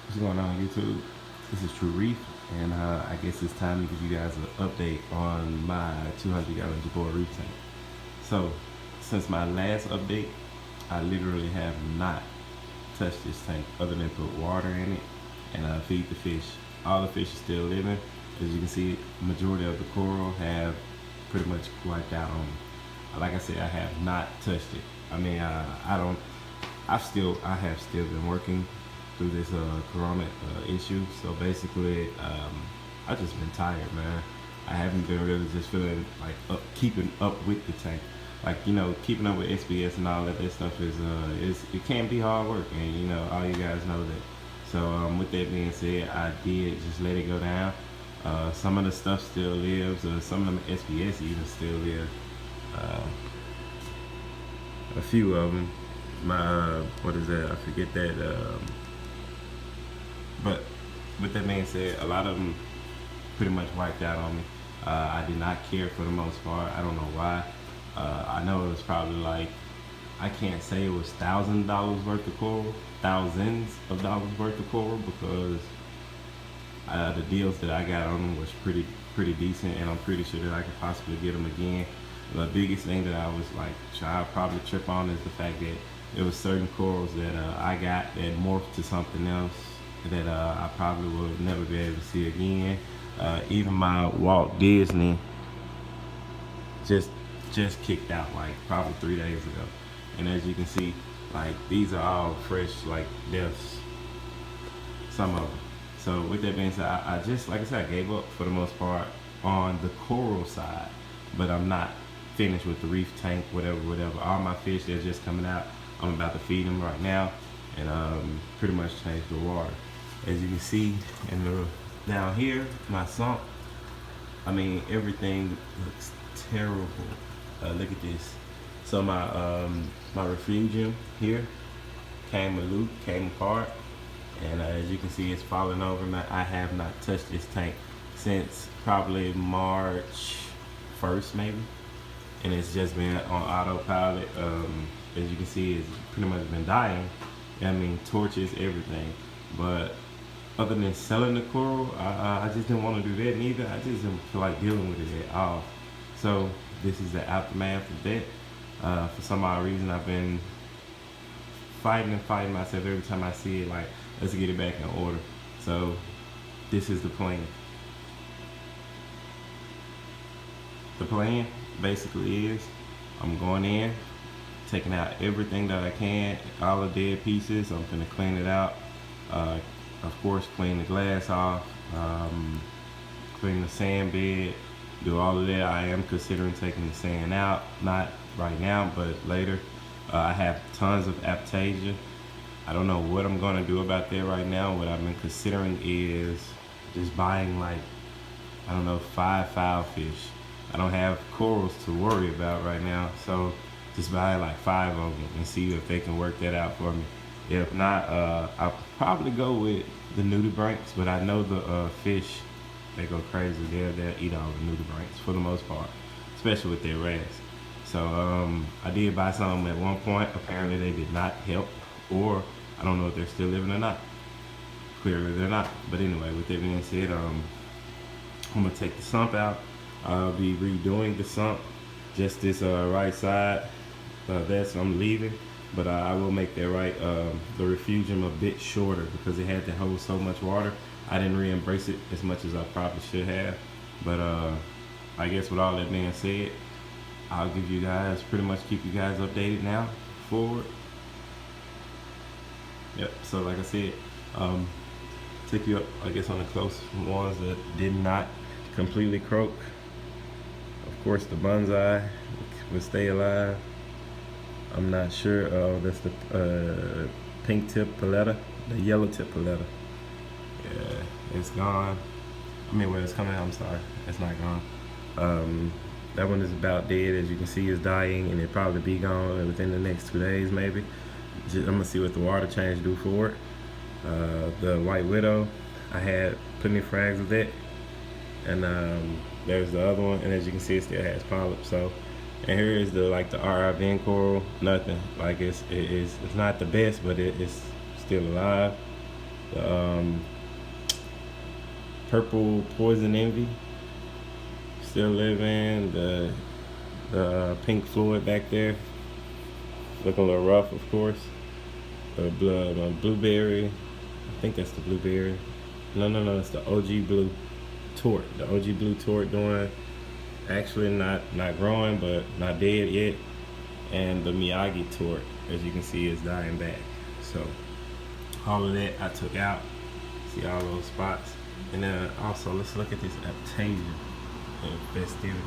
What's going on, YouTube? This is True Reef, and I guess it's time to give you guys an update on my 200-gallon Jebao Reef tank. So, since my last update, I literally have not touched this tank other than put water in it and feed the fish. All the fish are still living. As you can see, majority of the coral have pretty much wiped out on me. Like I said, I have not touched it. I mean, I don't. I have still been working through this corona issue. So basically, I've just been tired, man. I haven't been really just feeling like keeping up with the tank. Like, keeping up with SBS and all that stuff it can be hard work, and all you guys know that. So with that being said, I did just let it go down. Some of the stuff still lives. Some of them SBS even still live. Uh, a few of them. My what is that? I forget that. But with that being said, a lot of them pretty much wiped out on me. I did not care for the most part. I don't know why. I know it was probably like, I can't say it was $1,000 worth of coral, thousands of dollars worth of coral, because the deals that I got on them was pretty decent, and I'm pretty sure that I could possibly get them again. The biggest thing that I was like, I'll probably trip on is the fact that there was certain corals that I got that morphed to something else that I probably will never be able to see again. Even my Walt Disney just kicked out like probably 3 days ago, and as you can see, like these are all fresh like deaths, some of them. So with that being said, I just, like I said, I gave up for the most part on the coral side, but I'm not finished with the reef tank, whatever. All my fish that's just coming out, I'm about to feed them right now, and pretty much change the water. As you can see in the down here, my sump, I mean, everything looks terrible. Look at this. So my refugium here came apart, and as you can see, it's falling over. I have not touched this tank since probably March 1st, maybe, and it's just been on autopilot. As you can see, it's pretty much been dying. I mean, torches, everything. But other than selling the coral, I just didn't want to do that neither. I just didn't feel like dealing with it at all. So this is the aftermath of that. For some odd reason, I've been fighting myself every time I see it, like, let's get it back in order. So this is the plan. The plan basically is I'm going in, taking out everything that I can, all the dead pieces. I'm gonna clean it out. Of course, clean the glass off, clean the sand bed, do all of that. I am considering taking the sand out, not right now, but later. I have tons of aptasia. I don't know what I'm gonna do about that right now. What I've been considering is just buying, like, I don't know, 5 fish. I don't have corals to worry about right now, so just buy like 5 of them and see if they can work that out for me. If not, I'll probably go with the nudibranchs, but I know the fish, they go crazy. They'll eat all the nudibranchs for the most part, especially with their wrasse. So I did buy some at one point. Apparently they did not help, or I don't know if they're still living or not. Clearly they're not. But anyway, with that being said, I'm gonna take the sump out. I'll be redoing the sump, just this right side. That's I'm leaving, but I will make that right, the refugium a bit shorter because it had to hold so much water. I didn't re-embrace it as much as I probably should have. But I guess with all that being said, I'll give you guys, pretty much keep you guys updated now forward. Yep, so like I said, take you up, I guess, on the close ones that did not completely croak. Of course, the bonsai will stay alive. I'm not sure. That's the pink tip paletta, the yellow tip paletta. Yeah, it's gone. I mean, well, it's coming out. I'm sorry, it's not gone. That one is about dead. As you can see, it's dying, and it'll probably be gone within the next 2 days, maybe. I'm gonna see what the water change do for it. The white widow, I had plenty of frags of that, and there's the other one, and as you can see, it still has polyps. So, and here is the RIVN coral. Nothing. Like it's not the best, but it's still alive. The purple poison envy, still living. The pink fluid back there, looking a little rough, of course. The blueberry, I think that's the blueberry. No, it's the OG blue tort. The OG blue tort doing actually not growing, but not dead yet. And the Miyagi tort, as you can see, is dying back. So all of that I took out. See all those spots. And then also let's look at this Aptasia and festivity.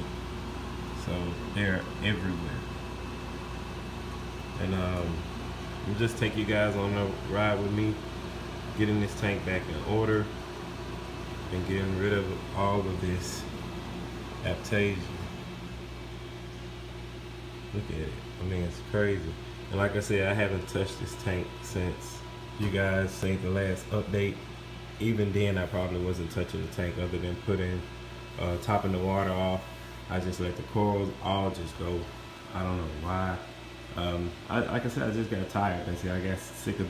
So they're everywhere. And we'll just take you guys on a ride with me, getting this tank back in order and getting rid of all of this Aptasia. Look at it. I mean, it's crazy. And like I said, I haven't touched this tank since you guys seen the last update. Even then, I probably wasn't touching the tank other than topping the water off. I just let the corals all just go. I don't know why. Like I said, I just got tired. I got sick of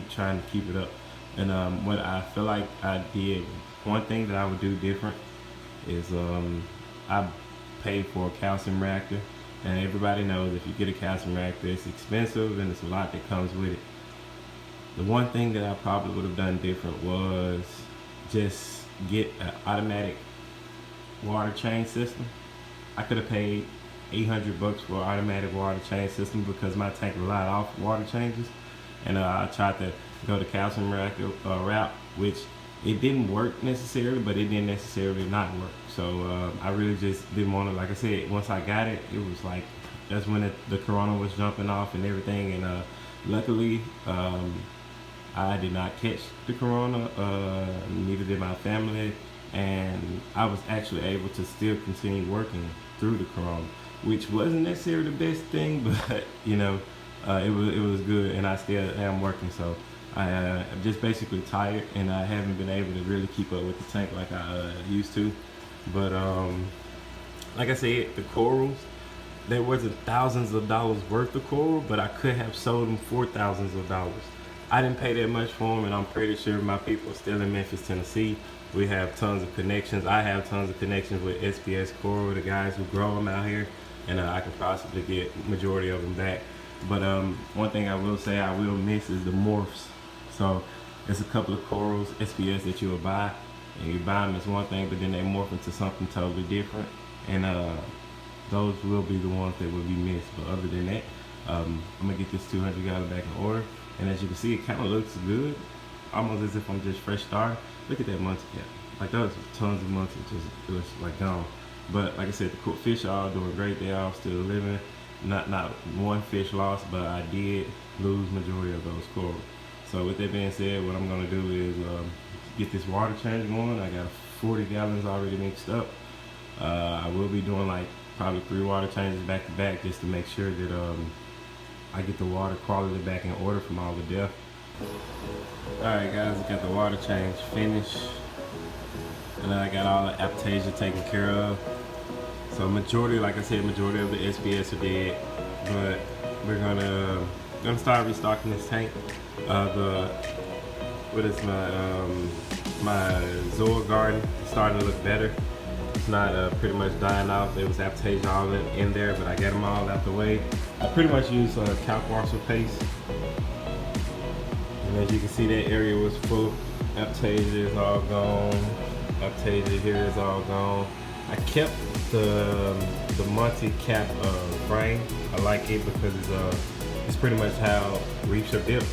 trying to keep it up. And what I feel like I did, one thing that I would do different is I paid for a calcium reactor. And everybody knows if you get a calcium reactor, it's expensive and it's a lot that comes with it. The one thing that I probably would have done different was just get an automatic water change system. I could have paid $800 for an automatic water change system because my tank relied off water changes. And I tried to go the calcium reactor route, which it didn't work necessarily, but it didn't necessarily not work. So I really just didn't want to, like I said, once I got it, it was like, that's when the corona was jumping off and everything. And luckily, I did not catch the corona, neither did my family. And I was actually able to still continue working through the corona, which wasn't necessarily the best thing, but you know, it was good, and I still am working. So I'm just basically tired, and I haven't been able to really keep up with the tank like I used to. But like I said, the corals, there wasn't thousands of dollars worth of coral, but I could have sold them for thousands of dollars. I didn't pay that much for them, and I'm pretty sure my people are still in Memphis, Tennessee. We have tons of connections. I have tons of connections with SPS Coral, the guys who grow them out here, and I can possibly get majority of them back. But one thing I will say I will miss is the morphs. So there's a couple of corals, SPS, that you will buy, and you buy them as one thing, but then they morph into something totally different. And those will be the ones that will be missed. But other than that, I'm gonna get this 200 gallon back in order. And as you can see, it kind of looks good, almost as if I'm just fresh started. Look at that muncie cap. Like those tons of muncie just like gone. But like I said, the fish are all doing great. They all still living. Not one fish lost, but I did lose majority of those corals. So with that being said, what I'm gonna do is get this water change going. I got 40 gallons already mixed up. I will be doing like probably 3 water changes back to back just to make sure that I get the water quality back in order from all the depth. Alright guys, I got the water change finished. And then I got all the Aptasia taken care of. So majority, like I said, majority of the SPS are dead. But we're gonna start restocking this tank. My Zoa garden starting to look better. It's not pretty much dying off. There was Aptasia all in there, but I got them all out the way. I pretty much used calc-warsol paste. And as you can see, that area was full. Aptasia is all gone. Aptasia here is all gone. I kept the muncie cap frame. I like it because it's pretty much how reefs are built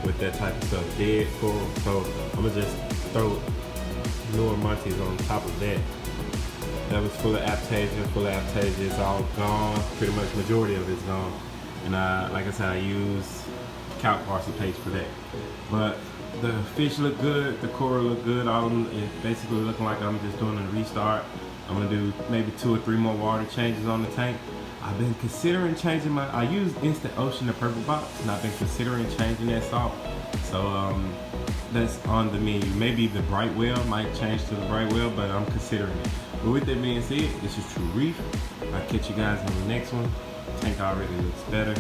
with that type of stuff. Dead coral. So I'm gonna just throw newer muncies on top of that. That was full of Aptasia, it's all gone. Pretty much majority of it's gone. And like I said, I used calc-warsol paste for that. But the fish look good, the coral look good. All of them is basically looking like I'm just doing a restart. I'm gonna do maybe 2 or 3 more water changes on the tank. I've been considering changing I use Instant Ocean, the purple box, and I've been considering changing that salt. So that's on the menu. Maybe the bright well might change to the bright well, but I'm considering it. But with that being said, this is True Reef. I'll catch you guys in the next one. Tank already looks better.